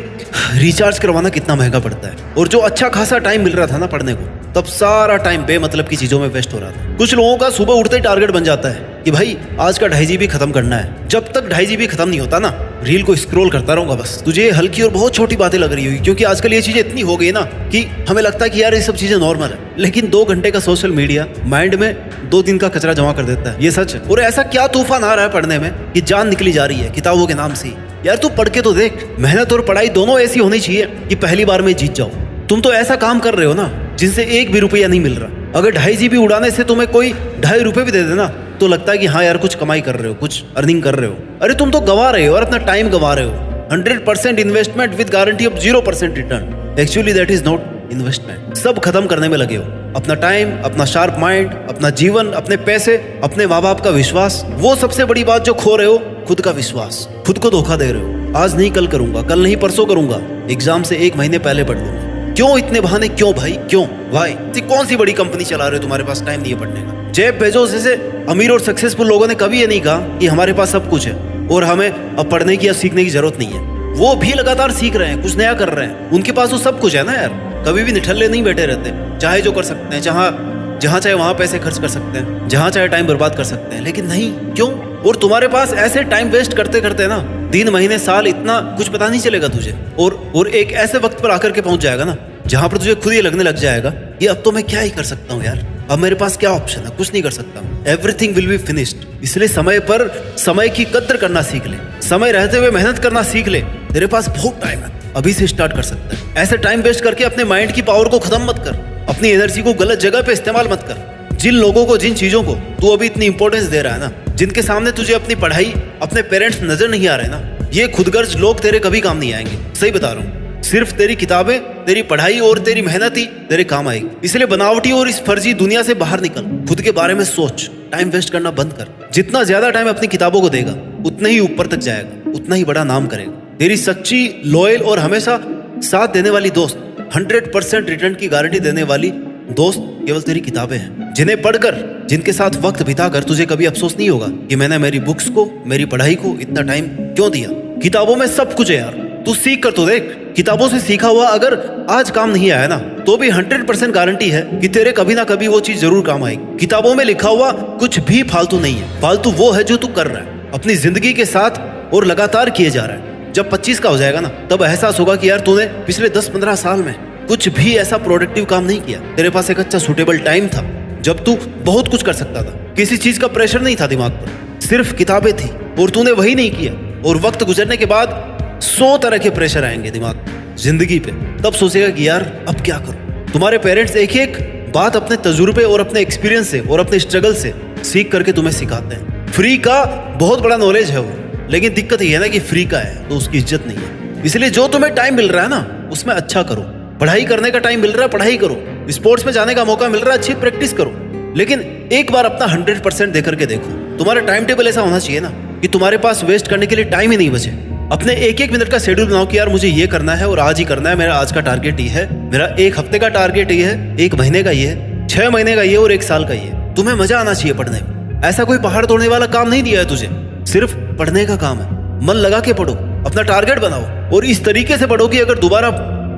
रिचार्ज करवाना कितना महंगा पड़ता है। और जो अच्छा खासा टाइम मिल रहा था ना पढ़ने को, तब सारा टाइम बेमतलब की चीजों में वेस्ट हो रहा था। कुछ लोगों का सुबह उठते ही टारगेट बन जाता है कि भाई आज का 2.5 GB खत्म करना है। जब तक 2.5 GB खत्म नहीं होता ना, रील को स्क्रॉल करता रहूंगा बस। तुझे हल्की और बहुत छोटी बातें लग रही होगी, क्योंकि आजकल ये चीजें इतनी हो गई ना कि हमें लगता है कि यार ये सब चीजें नॉर्मल है। लेकिन 2 घंटे का सोशल मीडिया माइंड में 2 दिन का कचरा जमा कर देता है, ये सच है। और ऐसा क्या तूफान आ रहा है पढ़ने में कि जान निकली जा रही है किताबों के नाम से ही। यार तू पढ़ के तो देख। मेहनत और पढ़ाई दोनों ऐसी होनी चाहिए कि पहली बार में जीत जाओ। तुम तो ऐसा काम कर रहे हो ना जिनसे 1 भी रुपया नहीं मिल रहा। अगर 2.5 GB उड़ाने से तुम्हें कोई 2.5 रुपए भी दे देना तो लगता है कि हाँ यार कुछ कमाई कर रहे हो, कुछ अर्निंग कर रहे हो। अरे तुम तो गवा रहे हो और अपना टाइम गवा रहे हो। 100% investment with guarantee of 0% return. Actually that is not investment. सब खत्म करने में लगे हो, अपना टाइम, अपना शार्प माइंड, अपना जीवन, अपने पैसे, अपने माँ बाप का विश्वास। वो सबसे बड़ी बात जो खो रहे हो, खुद का विश्वास। खुद को धोखा दे रहे हो। आज नहीं कल करूंगा, कल नहीं परसों करूंगा, एग्जाम से 1 महीने पहले पढ़ लूंगा। क्यों इतने बहाने? क्यों भाई, क्यों भाई? कौन सी बड़ी कंपनी चला रहे हो, तुम्हारे पास टाइम नहीं है पढ़ने का? जेफ बेजोस जैसे अमीर और सक्सेसफुल लोगों ने कभी ये नहीं कहा कि हमारे पास सब कुछ है और हमें अब पढ़ने की या सीखने की जरूरत नहीं है। वो भी लगातार सीख रहे हैं, कुछ नया कर रहे हैं। उनके पास तो सब कुछ है ना यार, कभी भी निठल्ले नहीं बैठे रहते। चाहे जो कर सकते हैं, जहाँ चाहे वहां पैसे खर्च कर सकते हैं, जहाँ चाहे टाइम बर्बाद कर सकते हैं। लेकिन नहीं, क्यों? और तुम्हारे पास ऐसे टाइम वेस्ट करते करते ना दिन, महीने, साल, इतना कुछ पता नहीं चलेगा तुझे। और एक ऐसे वक्त पर आकर के पहुंच जाएगा ना जहां पर तुझे खुद ये लगने लग जाएगा ये अब तो मैं क्या ही कर सकता हूँ यार, अब मेरे पास क्या ऑप्शन है, कुछ नहीं कर सकता। Everything will be finished. इसलिए समय पर समय की कद्र करना सीख ले। समय रहते हुए मेहनत करना सीख ले। तेरे पास बहुत टाइम है, अभी से स्टार्ट कर सकता है। ऐसे टाइम वेस्ट करके अपने माइंड की पावर को खत्म मत कर, अपनी एनर्जी को गलत जगह पे इस्तेमाल मत कर। जिन लोगों को, जिन चीजों को तू अभी इतनी इंपॉर्टेंस दे रहा है ना, जिनके सामने तुझे अपनी पढ़ाई, अपने पेरेंट्स नजर नहीं आ रहे ना, ये खुदगर्ज लोग तेरे कभी काम नहीं आएंगे। सही बता रहा हूँ। सिर्फ तेरी किताबें, तेरी पढ़ाई और तेरी मेहनत ही तेरे काम आएगी। इसलिए बनावटी और इस फर्जी दुनिया से बाहर निकल, खुद के बारे में सोच, टाइम वेस्ट करना बंद कर। जितना ज्यादा टाइम अपनी किताबों को देगा, उतना ही ऊपर तक जाएगा, उतना ही बड़ा नाम करेगा। तेरी सच्ची, लॉयल और हमेशा साथ देने वाली दोस्त, 100% रिटर्न की गारंटी देने वाली दोस्त केवल तेरी किताबें हैं, जिन्हें पढ़कर, जिनके साथ वक्त बिताकर तुझे कभी अफसोस नहीं होगा कि मैंने मेरी बुक्स को, मेरी पढ़ाई को इतना टाइम क्यों दिया। किताबों में सब कुछ है यार, तू सीख कर तो देख। किताबों से सीखा हुआ अगर आज काम नहीं आया ना, तो भी 100% गारंटी है कि तेरे कभी ना कभी वो चीज जरूर काम आएगी। किताबों में लिखा हुआ कुछ भी फालतू नहीं है। फालतू वो है जो तू कर रहा है अपनी जिंदगी के साथ और लगातार किए जा रहा है। जब 25 का हो जाएगा ना, तब एहसास होगा कि यार तूने पिछले 10-15 साल में कुछ भी ऐसा प्रोडक्टिव काम नहीं किया। तेरे पास एक अच्छा सूटेबल टाइम था जब तू बहुत कुछ कर सकता था, किसी चीज का प्रेशर नहीं था दिमाग पर, सिर्फ किताबें थी और तूने वही नहीं किया। और वक्त गुजरने के बाद 100 तरह के प्रेशर आएंगे दिमाग पे, जिंदगी पे, तब सोचेगा कि यार अब क्या करूं। तुम्हारे पेरेंट्स एक एक बात अपने तजुर्बे और अपने एक्सपीरियंस से और अपने स्ट्रगल से सीख करके तुम्हें सिखाते हैं। फ्री का बहुत बड़ा नॉलेज है वो, लेकिन दिक्कत ये है ना कि फ्री का है तो उसकी इज्जत नहीं है। इसलिए जो तुम्हें टाइम मिल रहा है ना, उसमें अच्छा करो। पढ़ाई करने का टाइम मिल रहा है, पढ़ाई करो। स्पोर्ट्स में जाने का मौका मिल रहा है, अच्छी प्रैक्टिस करो। लेकिन एक बार अपना 100% दे करके देखो। तुम्हारा टाइम टेबल ऐसा होना चाहिए ना कि तुम्हारे पास वेस्ट करने के लिए टाइम ही नहीं बचे। अपने एक एक मिनट का शेड्यूल बनाओ कि यार मुझे ये करना है और आज ही करना है। मेरा आज का टारगेट ये है, मेरा एक हफ्ते का टारगेट ये है, एक महीने का ये है, 6 महीने का ये और एक साल का ये। तुम्हें मजा आना चाहिए पढ़ने में। ऐसा कोई पहाड़ तोड़ने वाला काम नहीं दिया है तुझे, सिर्फ पढ़ने का काम है। मन लगा के पढ़ो, अपना टारगेट बनाओ और इस तरीके से पढ़ो कि अगर दोबारा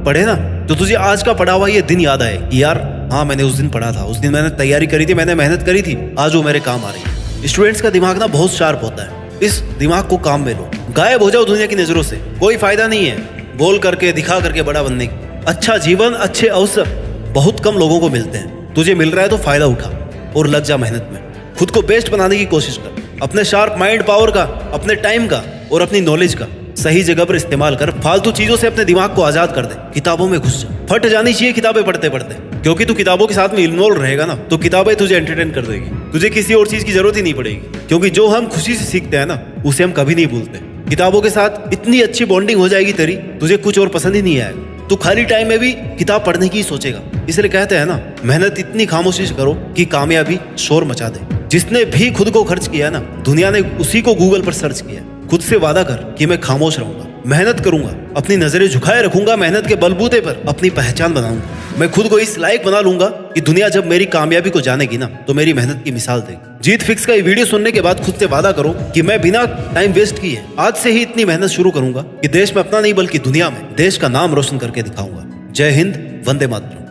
पढ़े ना, तो तुझे आज का पढ़ा हुआ ये दिन याद आए कि यार हाँ मैंने उस दिन पढ़ा था, उस दिन मैंने तैयारी करी थी, मैंने मेहनत करी थी, आज वो मेरे काम आ रही है। स्टूडेंट्स का दिमाग ना बहुत शार्प होता है, इस दिमाग को काम में लो। गायब हो जाओ दुनिया की नजरों से, कोई फायदा नहीं है बोल करके, दिखा करके बड़ा बनने की। अच्छा जीवन, अच्छे अवसर बहुत कम लोगों को मिलते हैं। तुझे मिल रहा है तो फायदा उठा और लग जा मेहनत में। खुद को बेस्ट बनाने की कोशिश कर। अपने शार्प माइंड पावर का, अपने टाइम का और अपनी नॉलेज का सही जगह पर इस्तेमाल कर। फालतू चीजों से अपने दिमाग को आजाद कर दे। किताबों में घुस जा, फट जानी चाहिए किताबें पढ़ते पढ़ते, क्योंकि तू किताबों के साथ में इन्वॉल्व रहेगा ना, तो किताबें तुझे एंटरटेन कर देगी। तुझे किसी और चीज की जरूरत ही नहीं पड़ेगी, क्योंकि जो हम खुशी से सीखते हैं ना, उसे हम कभी नहीं भूलते। किताबों के साथ इतनी अच्छी बॉन्डिंग हो जाएगी तेरी, तुझे कुछ और पसंद ही नहीं आएगा। तू खाली टाइम में भी किताब पढ़ने की ही सोचेगा। इसलिए कहते हैं ना, मेहनत इतनी खामोशी से करो कि कामयाबी शोर मचा दे। जिसने भी खुद को खर्च किया ना, दुनिया ने उसी को गूगल पर सर्च किया। खुद से वादा कर कि मैं खामोश रहूंगा, मेहनत करूंगा, अपनी नजरें झुकाए रखूंगा, मेहनत के बलबूते पर अपनी पहचान बनाऊंगा। मैं खुद को इस लायक बना लूंगा कि दुनिया जब मेरी कामयाबी को जानेगी ना, तो मेरी मेहनत की मिसाल देगी। जीत फिक्स का ये वीडियो सुनने के बाद खुद से वादा करो कि मैं बिना टाइम वेस्ट किए आज से ही इतनी मेहनत शुरू करूंगा कि देश में अपना नहीं बल्कि दुनिया में देश का नाम रोशन करके दिखाऊंगा। जय हिंद, वंदे मातरम।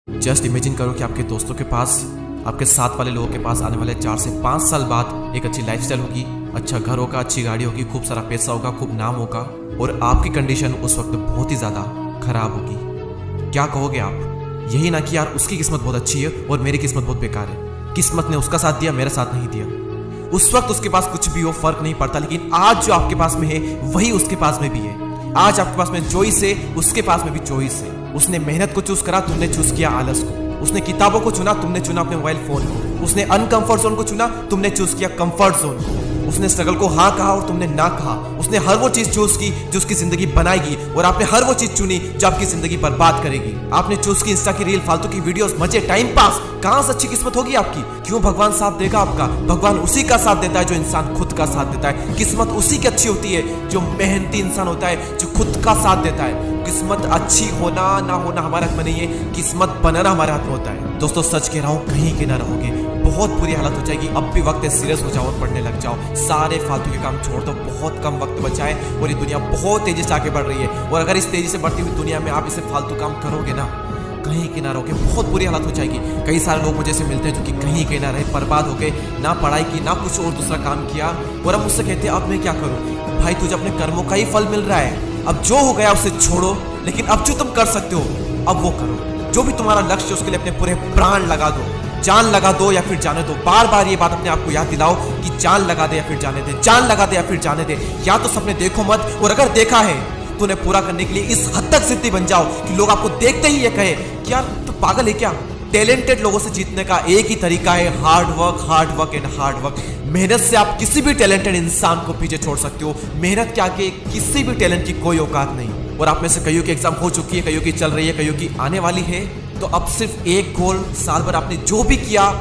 जस्ट इमेजिन करो कि आपके दोस्तों के पास, आपके साथ वाले लोगों के पास आने वाले 4 से 5 साल बाद एक अच्छी लाइफस्टाइल होगी, अच्छा घर होगा, अच्छी गाड़ी होगी, खूब सारा पैसा होगा, खूब नाम होगा, और आपकी कंडीशन उस वक्त बहुत ही ज़्यादा खराब होगी। क्या कहोगे आप? यही ना कि यार उसकी किस्मत बहुत अच्छी है और मेरी किस्मत बहुत बेकार है। किस्मत ने उसका साथ दिया, मेरा साथ नहीं दिया। उस वक्त उसके पास कुछ भी हो फर्क नहीं पड़ता, लेकिन आज जो आपके पास में है वही उसके पास में भी है। आज आपके पास में चॉइस है, उसके पास में भी चॉइस है। उसने मेहनत को चूज करा, तुमने चूज किया आलस को। उसने किताबों को चुना, तुमने चुना अपने मोबाइल फोन को। उसने अनकंफर्ट जोन को चुना, तुमने चूज किया कंफर्ट जोन को। उसने स्ट्रगल को हाँ कहा और तुमने ना कहा। उसने हर वो चीज चूज की जो उसकी जिंदगी बनाएगी, और आपने हर वो चीज चुनी जो आपकी जिंदगी बर्बाद करेगी। आपने चूज की इंस्टा की रील, फालतू की वीडियोस, मजे, टाइम पास। कहां से अच्छी किस्मत होगी आपकी? क्यों भगवान साथ देगा आपका? भगवान उसी का साथ देता है जो इंसान खुद का साथ देता है। किस्मत उसी की अच्छी होती है जो मेहनती इंसान होता है, जो खुद का साथ देता है। किस्मत अच्छी होना ना होना हमारे हाथ में नहीं है, किस्मत बनाना हमारे हाथ में होता है। दोस्तों सच कह रहा हूँ, कहीं के ना रहोगे, बहुत बुरी हालत हो जाएगी। अब भी वक्त है, सीरियस हो जाओ और पढ़ने लग जाओ। सारे फालतू के काम छोड़ दो, बहुत कम वक्त बचा है और ये दुनिया बहुत तेजी से आगे बढ़ रही है। और अगर इस तेजी से बढ़ती हुई दुनिया में आप इसे फालतू काम करोगे ना, कहीं के ना रहोगे, बहुत बुरी हालत हो जाएगी। कई सारे लोग मुझे से मिलते हैं जो कि कहीं के ना रहे, बर्बाद हो गए, ना पढ़ाई की ना कुछ और दूसरा काम किया, और अब मुझसे कहते हैं अब मैं क्या करूँ? भाई तुझे अपने कर्मों का ही फल मिल रहा है। अब जो हो गया उसे छोड़ो, लेकिन अब जो तुम कर सकते हो अब वो करो। जो भी तुम्हारा लक्ष्य है उसके लिए अपने पूरे प्राण लगा दो। जान लगा दो या फिर जाने दो। बार बार ये बात अपने आप को याद दिलाओ कि जान लगा दे या फिर जाने दे, जान लगा दे या फिर जाने दे। या तो सपने देखो मत, और अगर देखा है तो उन्हें पूरा करने के लिए इस हद तक जिद्दी बन जाओ कि लोग आपको देखते ही ये कहे कि यार तू पागल है क्या। टैलेंटेड लोगों से जीतने का एक ही तरीका है, hard work and hard work. मेहनत से आप किसी भी टैलेंटेड इंसान को पीछे छोड़ सकते हो। मेहनत के आगे किसी भी टैलेंट की कोई औकात नहीं। और आप में से कईयों की एग्जाम हो चुकी है, कईयों की चल रही है, कईयों की आने वाली है। तो अब सिर्फ एक गोल, साल भर आपने जो भी किया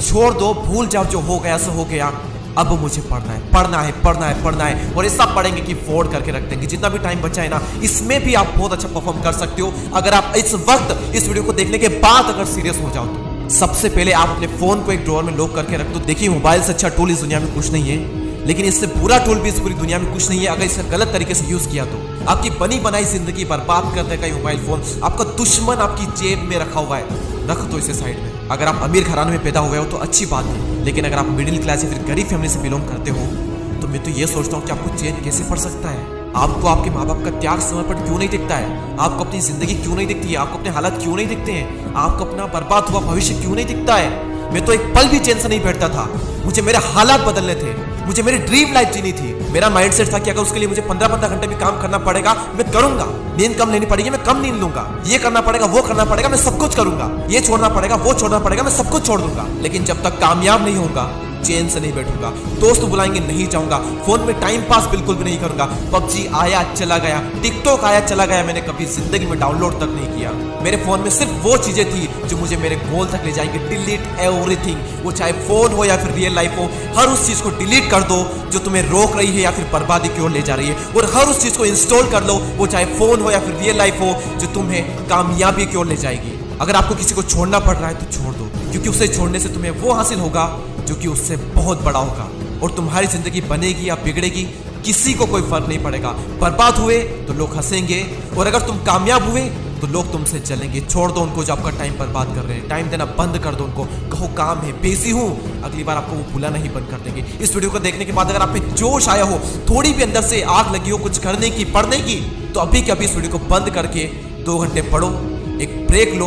छोड़ दो, भूल जाओ, जो हो गया सो हो गया। अब मुझे पढ़ना है, पढ़ना है, पढ़ना है, पढ़ना है। और ऐसा पढ़ेंगे कि फोड़ करके रख देंगे। जितना भी टाइम बचा है ना, इसमें भी आप बहुत अच्छा परफॉर्म कर सकते हो अगर आप इस वक्त इस वीडियो को देखने के बाद अगर सीरियस हो जाओ तो। सबसे पहले आप अपने फोन को एक ड्रॉअर में लॉक करके रख दो। देखिए, मोबाइल से अच्छा टूल इस दुनिया में कुछ नहीं है, लेकिन इससे बुरा टूल भी इस पूरी दुनिया में कुछ नहीं है अगर इसका गलत तरीके से यूज किया तो। आपकी बनी बनाई जिंदगी बर्बाद कर देगा ये मोबाइल फोन। आपका दुश्मन आपकी जेब में रखा हुआ है, रख दो इसे साइड में। अगर आप अमीर घराने में पैदा हुए हो तो अच्छी बात है, लेकिन अगर आप मिडिल क्लास या फिर गरीब फैमिली से बिलोंग करते हो तो मैं तो ये सोचता हूँ कि आपको चेंज कैसे पड़ सकता है। आपको आपके माँ बाप का त्याग समर्पण क्यों नहीं दिखता है? आपको अपनी जिंदगी क्यों नहीं दिखती है? आपको अपने हालात क्यों नहीं दिखते हैं? आपको अपना बर्बाद हुआ भविष्य क्यों नहीं दिखता है? मैं तो एक पल भी चैन से नहीं बैठता था। मुझे मेरे हालात बदलने थे, मुझे मेरी ड्रीम लाइफ जीनी थी। मेरा माइंडसेट था कि अगर उसके लिए मुझे 15-15 घंटे भी काम करना पड़ेगा मैं करूंगा। नींद कम लेनी पड़ेगी मैं कम नींद लूंगा। ये करना पड़ेगा, वो करना पड़ेगा, मैं सब कुछ करूंगा। ये छोड़ना पड़ेगा, वो छोड़ना पड़ेगा, मैं सब कुछ छोड़ दूंगा। लेकिन जब तक कामयाब नहीं होऊंगा चैन से नहीं बैठूंगा। दोस्त बुलाएंगे नहीं जाऊंगा, फोन में टाइम पास बिल्कुल भी नहीं करूंगा। पबजी आया चला गया, टिकटॉक आया चला गया, मैंने कभी जिंदगी में डाउनलोड तक नहीं किया। मेरे फोन में सिर्फ वो चीजें थी जो मुझे मेरे गोल तक ले जाएंगे। डिलीट एवरीथिंग, वो चाहे फोन हो या फिर रियल लाइफ हो, हर उस चीज को डिलीट कर दो जो तुम्हें रोक रही है या फिर बर्बादी की ओर ले जा रही है। और हर उस चीज को इंस्टॉल कर लो, वो चाहे फोन हो या फिर रियल लाइफ हो, जो तुम्हें कामयाबी की ओर ले जाएगी। अगर आपको किसी को छोड़ना पड़ रहा है तो छोड़ दो, क्योंकि उसे छोड़ने से तुम्हें वो हासिल होगा जो कि उससे बहुत बड़ा होगा। और तुम्हारी जिंदगी बनेगी या बिगड़ेगी किसी को कोई फर्क नहीं पड़ेगा। बर्बाद हुए तो लोग हंसेंगे, और अगर तुम कामयाब हुए तो लोग तुमसे चलेंगे। छोड़ दो उनको जो आपका टाइम बर्बाद कर रहे हैं। टाइम देना बंद कर दो उनको, कहो काम है, बिजी हूं। अगली बार आपको वो बुलाना ही बंद कर देंगे। इस वीडियो को देखने के बाद अगर आप में जोश आया हो, थोड़ी भी अंदर से आग लगी हो कुछ करने की, पढ़ने की, तो अभी के अभी इस वीडियो को बंद करके 2 घंटे पढ़ो, एक ब्रेक लो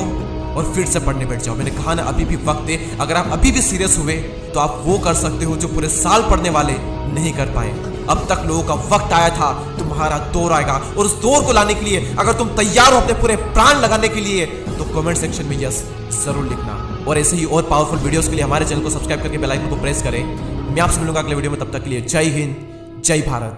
और फिर से पढ़ने बैठ जाओ। मैंने कहा ना, अभी भी वक्त है। अगर आप अभी भी सीरियस हुए तो आप वो कर सकते हो जो पूरे साल पढ़ने वाले नहीं कर पाए। अब तक लोगों का वक्त आया था, तुम्हारा दौर आएगा। और उस दौर को लाने के लिए अगर तुम तैयार हो अपने पूरे प्राण लगाने के लिए, तो कमेंट सेक्शन में यस जरूर लिखना। और ऐसे ही और पावरफुल वीडियोस के लिए हमारे चैनल को सब्सक्राइब करके बेल आइकन को प्रेस करें। मैं आपसे मिलूंगा अगले वीडियो में, तब तक के लिए जय हिंद, जय भारत।